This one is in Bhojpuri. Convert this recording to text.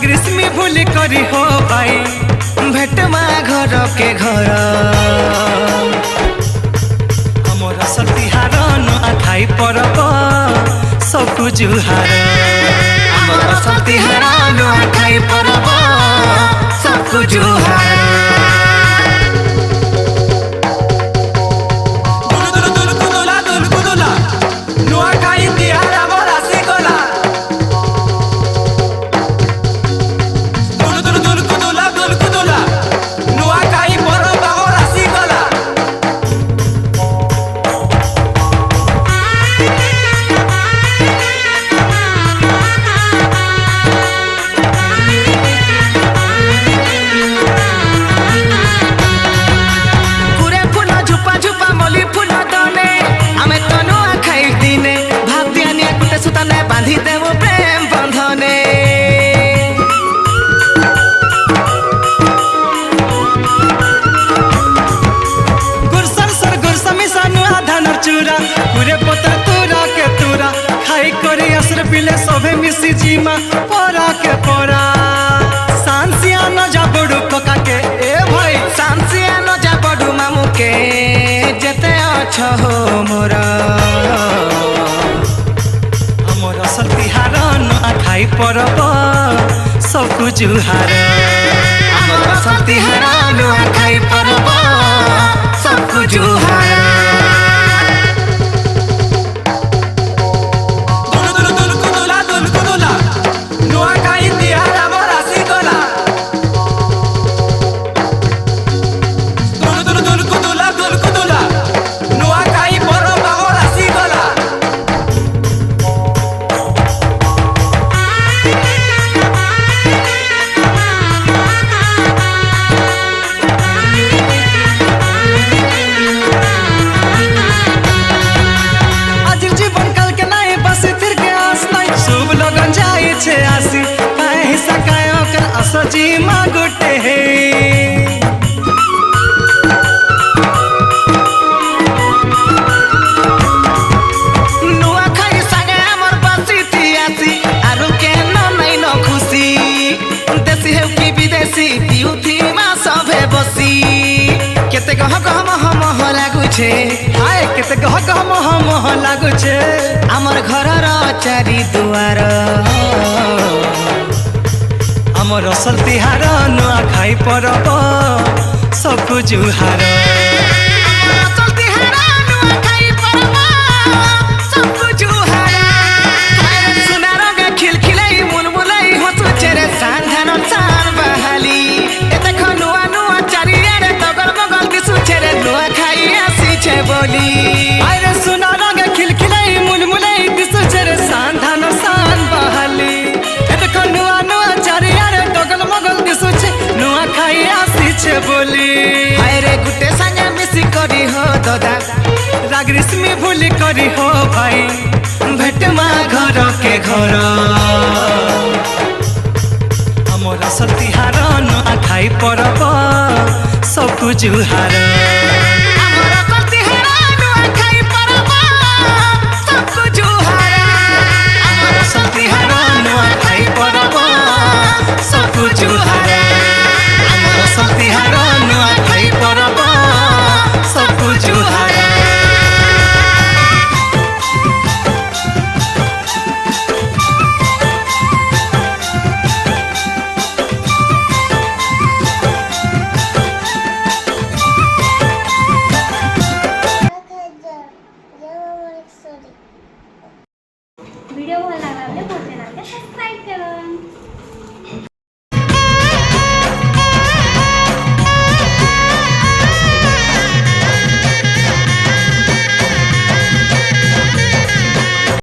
ग्रीष्मी भूल करी हो पाई भेटमा घर के घर हमारा सतिहार नुआखाई परब सबको जुहार हमारा सतिहार नुआखाई परब सबको जुहार मिसी जीमा परा के परा सांसिया न जाबड़ू कोका के ए भाई सांसिया न जाबड़ू मामू के जेते अच्छा हो मोरा हमरा सतिहार नुआखाई परब सबको जुहार हमरा सतिहार नुआखाई परब सबको जुहार ଲାଗୁଛେ ହାଏ କେତେ ଗହ ଗହ ମହ ମହ ଲାଗୁଛେ ଆମର ଘରର ଚାରି ଦୁଆର ଆମର ଅସଲ ତିହାର ନୂଆ ଖାଇ ପରବ ସବୁ ଜୁହାର अरे सुना रंग खिलखिलाई मुलमुलाई दिसुचे रे सान धान सान बहाली एतक नुआ नुआ चारियारे दगल मगल दिसुचे नुआ खाई आसीचे बोली अरे गुटे संगे मिसी करी हो दादा राग रिस्मी भूली करी हो भाई भेट मा घर के घर हमर असल तिहार नुआ खाई परब सबको जुहार सबको जुहार हमर असल तिहार